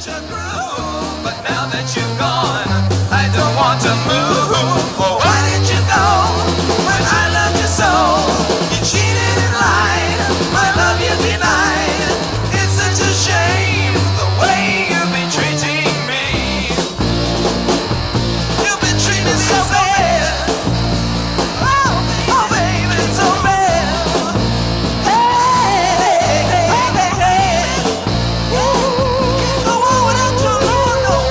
such a groove, but now that you're gone, I don't want to move. Oh, why did you go when I loved you so? You cheated and lied, my love you denied. It's such a shame the way you've been treating me. You've been treating me so bad. Oh, baby, it's so bad. Hey, hey, hey, hey. Can't go on without your love no more.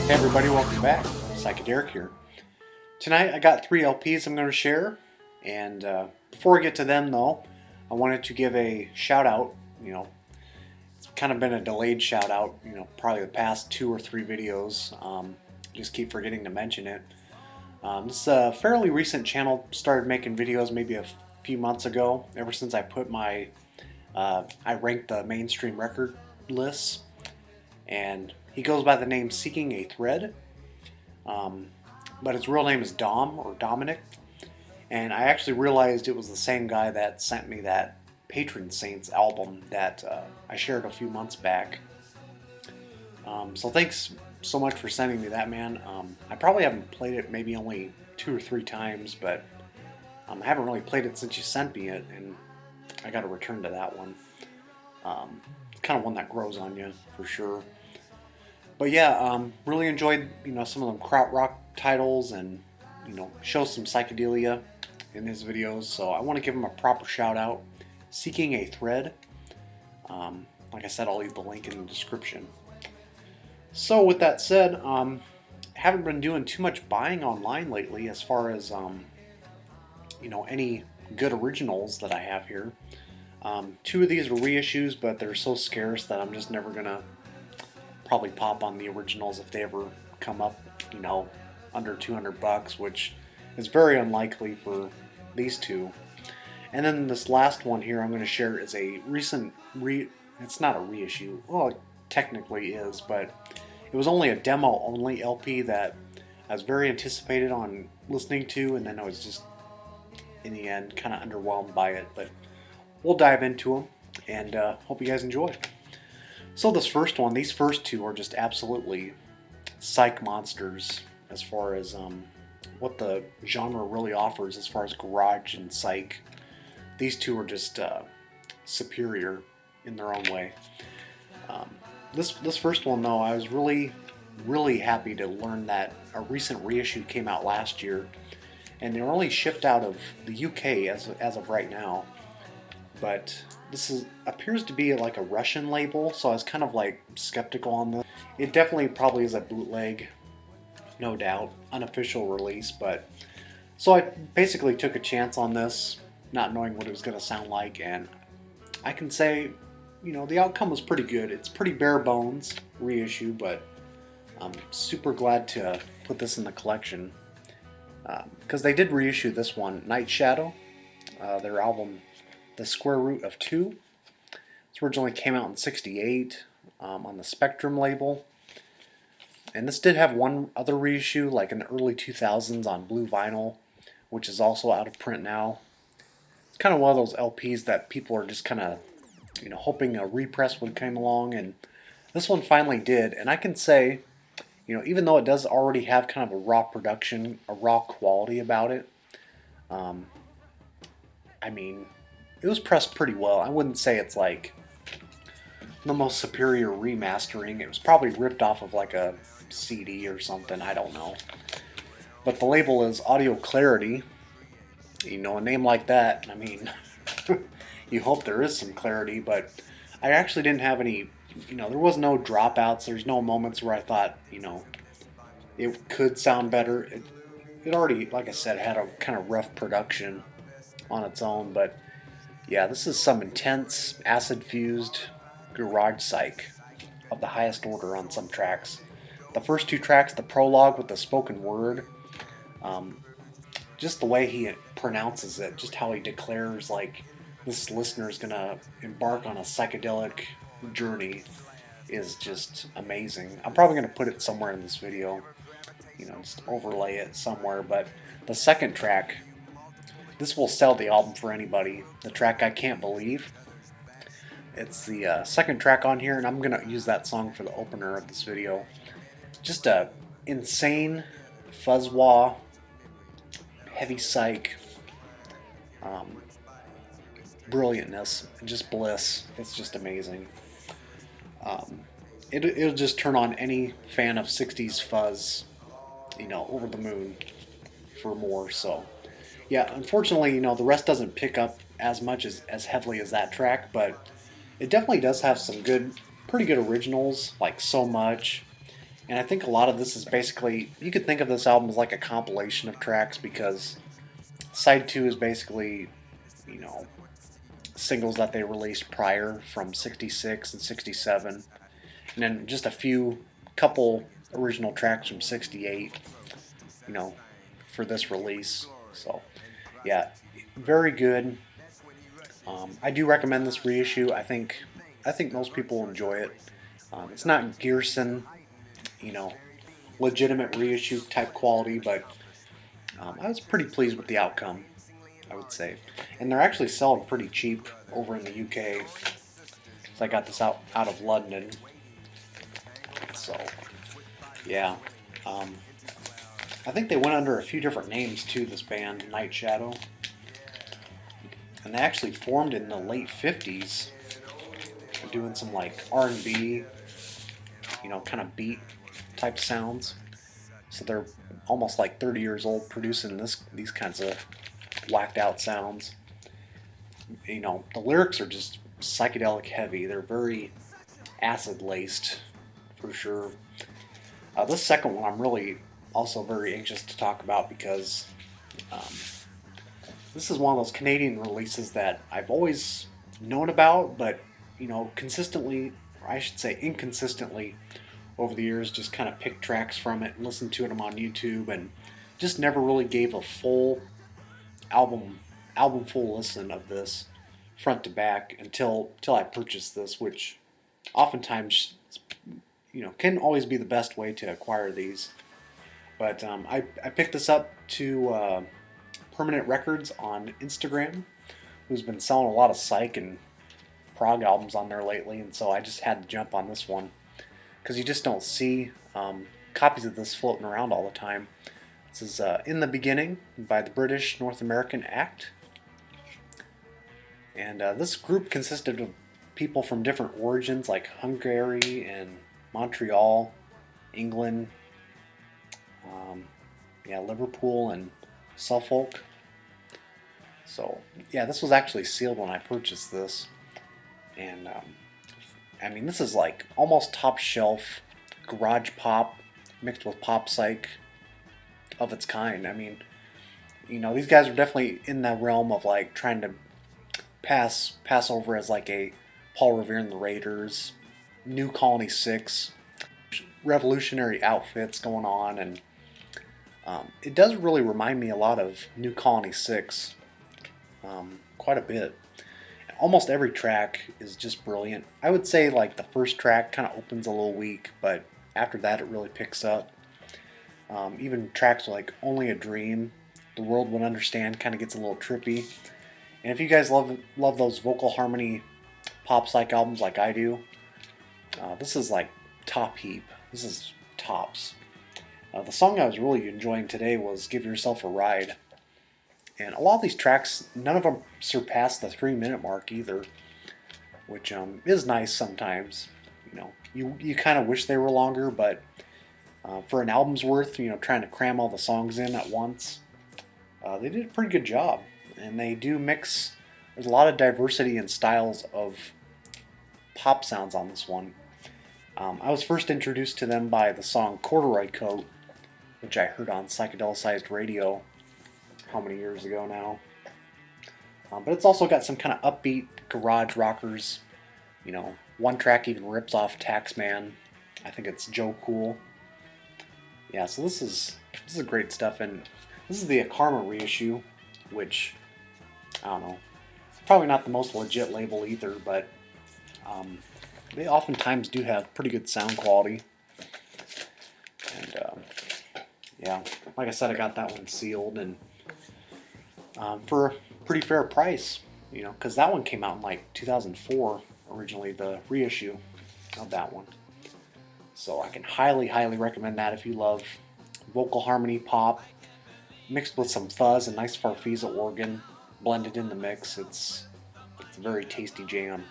Hey everybody, welcome back. Psychedelic here. Tonight I got 3 LPs I'm going to share, and before I get to them though, I wanted to give a shout out. It's kind of been a delayed shout out, probably the past 2 or 3 videos. Just keep forgetting to mention it. This is a fairly recent channel, started making videos maybe a few months ago, ever since I put my, I ranked the mainstream record lists, and he goes by the name Seeking a Thread, but his real name is Dom, or Dominic, and I actually realized it was the same guy that sent me that Patron Saints album that I shared a few months back. So thanks so much for sending me that, man. I probably haven't played it maybe only 2 or 3 times, but I haven't really played it since you sent me it, and I got to return to that one. It's kind of one that grows on you, for sure. But yeah, really enjoyed some of them krautrock titles, and shows some psychedelia in his videos. So I want to give him a proper shout out. Seeking a Thread. Like I said, I'll leave the link in the description. So with that said, haven't been doing too much buying online lately as far as any good originals that I have here. 2 of these are reissues, but they're so scarce that I'm just never gonna probably pop on the originals if they ever come up, under 200 bucks, which is very unlikely for these 2. And then this last one here I'm going to share is a recent it's not a reissue. Well, it technically is, but it was only a demo only LP that I was very anticipated on listening to, and then I was just in the end kind of underwhelmed by it. But we'll dive into them, and hope you guys enjoy. So this first one, these first 2 are just absolutely psych monsters as far as what the genre really offers as far as garage and psych. These 2 are just superior in their own way. This first one though, I was really happy to learn that a recent reissue came out last year, and they're only shipped out of the UK as of right now. But this appears to be like a Russian label, so I was kind of like skeptical on this. It definitely probably is a bootleg, no doubt, unofficial release, but so I basically took a chance on this, not knowing what it was going to sound like, and I can say, the outcome was pretty good. It's pretty bare bones reissue, but I'm super glad to put this in the collection, because they did reissue this one, Night Shadow, their album The Square Root of 2. This originally came out in '68 on the Spectrum label, and this did have one other reissue like in the early 2000s on blue vinyl, which is also out of print now. It's kind of one of those LPs that people are just kind of hoping a repress would come along, and this one finally did. And I can say, even though it does already have kind of a raw production, a raw quality about it, I mean, it was pressed pretty well. I wouldn't say it's like the most superior remastering. It was probably ripped off of like a CD or something, I don't know. But the label is Audio Clarity. A name like that, I mean, you hope there is some clarity, but I actually didn't have any, there was no dropouts. There's no moments where I thought, it could sound better. It already, like I said, had a kind of rough production on its own, but yeah, this is some intense, acid-fused garage psych of the highest order on some tracks. The first 2 tracks, the prologue with the spoken word, just the way he pronounces it, just how he declares like this listener is going to embark on a psychedelic journey is just amazing. I'm probably going to put it somewhere in this video. just overlay it somewhere. But the second track, this will sell the album for anybody. The track I Can't Believe. It's the second track on here, and I'm going to use that song for the opener of this video. Just a insane fuzz-wah, heavy psych, brilliantness, just bliss. It's just amazing. It'll just turn on any fan of 60s fuzz, over the moon for more. So, yeah, unfortunately, the rest doesn't pick up as much as heavily as that track, but it definitely does have some pretty good originals, like So Much. And I think a lot of this is basically, you could think of this album as like a compilation of tracks, because side 2 is basically, singles that they released prior from 66 and 67. And then just couple original tracks from 68, for this release. So, yeah, very good. I do recommend this reissue. I think most people will enjoy it. It's not Gearson, legitimate reissue type quality, but I was pretty pleased with the outcome, I would say. And they're actually selling pretty cheap over in the UK. So I got this out of London. So, yeah. I think they went under a few different names too, this band, Night Shadow. And they actually formed in the late 50s. They're doing some like R&B, kind of beat type sounds. So they're almost like 30 years old producing these kinds of whacked out sounds. The lyrics are just psychedelic heavy. They're very acid laced, for sure. This second one I'm really also very anxious to talk about, because this is one of those Canadian releases that I've always known about, but consistently, or I should say inconsistently, over the years, just kind of picked tracks from it and listened to them on YouTube, and just never really gave a full album full listen of this front to back until I purchased this, which oftentimes can always be the best way to acquire these. But I picked this up to Permanent Records on Instagram, who's been selling a lot of psych and prog albums on there lately, and so I just had to jump on this one, because you just don't see copies of this floating around all the time. This is In the Beginning by the British North American Act. And this group consisted of people from different origins, like Hungary and Montreal, England, Liverpool and Suffolk. So, yeah, this was actually sealed when I purchased this. And, this is like almost top shelf garage pop mixed with pop psych of its kind. These guys are definitely in the realm of like trying to pass over as like a Paul Revere and the Raiders, New Colony 6, revolutionary outfits going on, and it does really remind me a lot of New Colony 6, quite a bit. Almost every track is just brilliant. I would say like the first track kind of opens a little weak, but after that it really picks up. Even tracks like Only a Dream, The World Would Understand, kind of gets a little trippy. And if you guys love those vocal harmony pop psych albums like I do, this is like top heap. This is tops. The song I was really enjoying today was Give Yourself a Ride. And a lot of these tracks, none of them surpass the 3-minute mark either, which is nice sometimes. You kind of wish they were longer, but for an album's worth, trying to cram all the songs in at once, they did a pretty good job. And they do mix, there's a lot of diversity in styles of pop sounds on this one. I was first introduced to them by the song Corduroy Coat, which I heard on Psychedelicized Radio how many years ago now. But it's also got some kind of upbeat garage rockers. One track even rips off Taxman. I think it's Joe Cool. Yeah, so this is great stuff, and this is the Karma reissue, which, I don't know, it's probably not the most legit label either, but they oftentimes do have pretty good sound quality. And yeah, like I said, I got that one sealed and for a pretty fair price, you know, because that one came out in like 2004 originally, the reissue of that one. So I can highly, highly recommend that if you love vocal harmony pop mixed with some fuzz and nice Farfisa organ blended in the mix. It's a very tasty jam.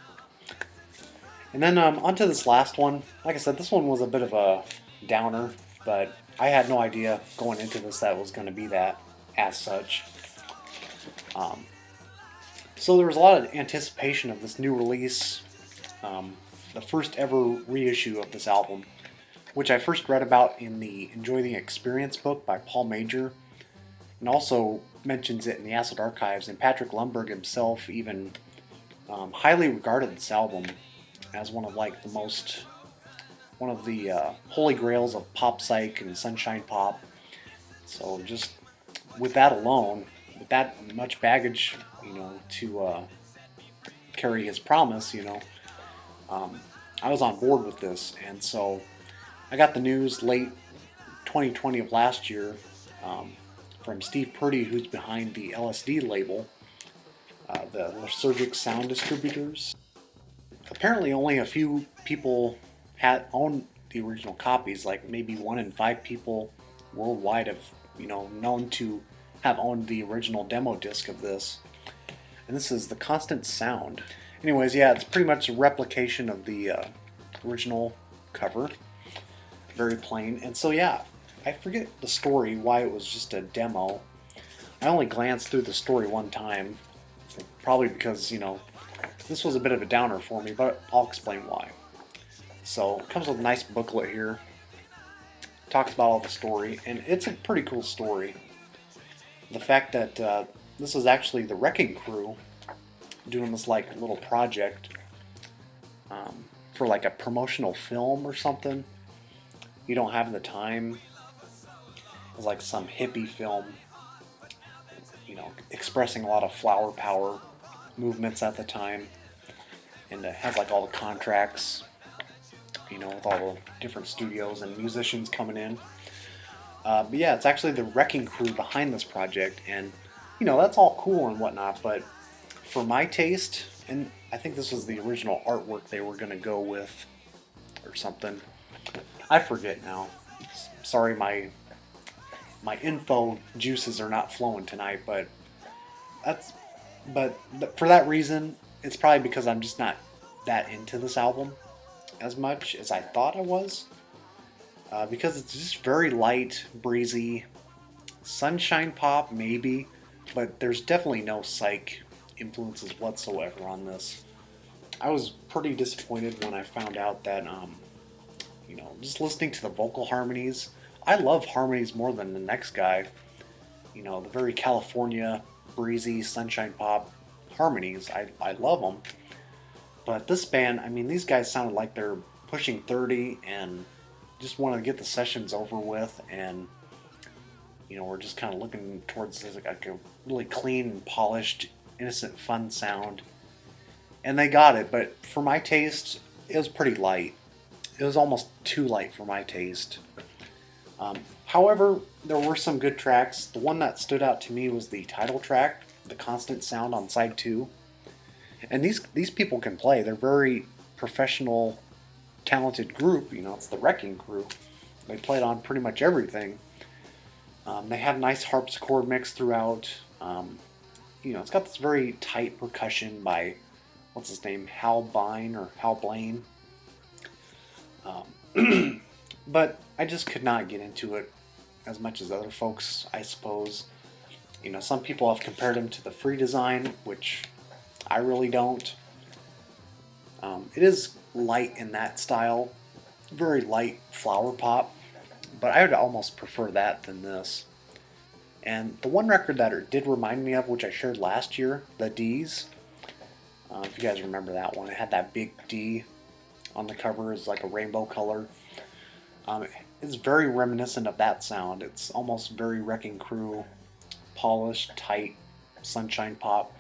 And then onto this last one. Like I said, this one was a bit of a downer, but I had no idea going into this that it was going to be that as such. Um, so there was a lot of anticipation of this new release, the first ever reissue of this album, which I first read about in the Enjoy the Experience book by Paul Major, and also mentions it in the Acid Archives. And Patrick Lundberg himself even highly regarded this album as one of the holy grails of pop psych and sunshine pop. So just with that alone, with that much baggage, you know, to carry his promise, you know, I was on board with this. And so I got the news late 2020 of last year from Steve Purdy, who's behind the LSD label, the Lysergic Sound Distributors. Apparently only a few people had owned the original copies, like maybe 1 in 5 people worldwide have, you know, known to have owned the original demo disc of this. And this is The Constant Sound. Anyways, yeah, it's pretty much a replication of the original cover. Very plain. And so yeah, I forget the story, why it was just a demo. I only glanced through the story one time, probably because, you know, this was a bit of a downer for me, but I'll explain why. So it comes with a nice booklet here. Talks about all the story, and it's a pretty cool story. The fact that this is actually the Wrecking Crew doing this like little project for like a promotional film or something. You don't have the time. It's like some hippie film, you know, expressing a lot of flower power movements at the time, and it has like all the contracts, you know, with all the different studios and musicians coming in. But yeah, it's actually the Wrecking Crew behind this project, and you know, that's all cool and whatnot, but for my taste, and I think this was the original artwork they were going to go with or something. I forget now. Sorry, my info juices are not flowing tonight, but for that reason, it's probably because I'm just not that into this album as much as I thought I was. Because it's just very light, breezy, sunshine pop maybe, but there's definitely no psych influences whatsoever on this. I was pretty disappointed when I found out that, you know, just listening to the vocal harmonies, I love harmonies more than the next guy. You know, the very California, breezy, sunshine pop harmonies, I love them. But this band, I mean, these guys sounded like they're pushing 30 and just wanted to get the sessions over with, and you know, we're just kind of looking towards this, like a really clean and polished, innocent, fun sound. And they got it, but for my taste, it was pretty light. It was almost too light for my taste. However, there were some good tracks. The one that stood out to me was the title track, The Constant Sound, on side 2. And these people can play. They're very professional, talented group. You know, it's the Wrecking Crew. They played on pretty much everything. They have nice harpsichord mix throughout. You know, it's got this very tight percussion by, what's his name, Hal Blaine. But I just could not get into it as much as other folks, I suppose. You know, some people have compared him to the Free Design, which I really don't. It is light in that style, very light flower pop, but I would almost prefer that than this. And the one record that it did remind me of, which I shared last year, the D's. If you guys remember that one, it had that big D on the cover, is like a rainbow color. It's very reminiscent of that sound. It's almost very Wrecking Crew, polished, tight, sunshine pop.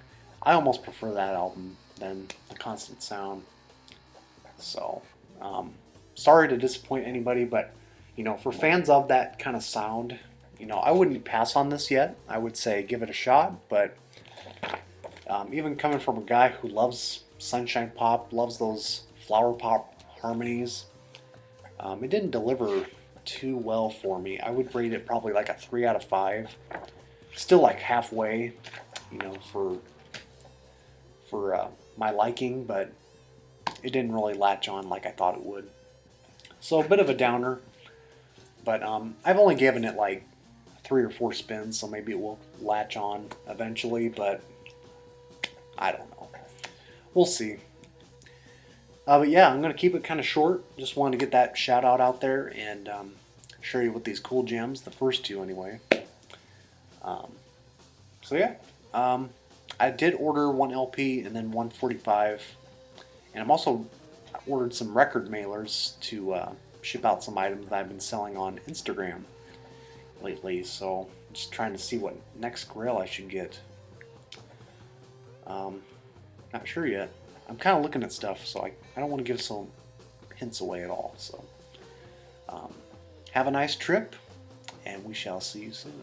I almost prefer that album than The Constant Sound. So, sorry to disappoint anybody, but you know, for fans of that kind of sound, you know, I wouldn't pass on this yet. I would say give it a shot, but even coming from a guy who loves Sunshine Pop, loves those flower pop harmonies, it didn't deliver too well for me. I would rate it probably like a 3 out of 5. Still like halfway, you know, for my liking, but it didn't really latch on like I thought it would. So a bit of a downer, but I've only given it like 3 or 4 spins, so maybe it will latch on eventually, but I don't know. We'll see. But yeah, I'm going to keep it kind of short. Just wanted to get that shout out there and show you with these cool gems, the first two anyway. So yeah, I did order one LP and then 145, and I'm also ordered some record mailers to ship out some items that I've been selling on Instagram lately. So I'm just trying to see what next grill I should get. Not sure yet. I'm kind of looking at stuff, so I don't want to give some hints away at all. So have a nice trip, and we shall see you soon.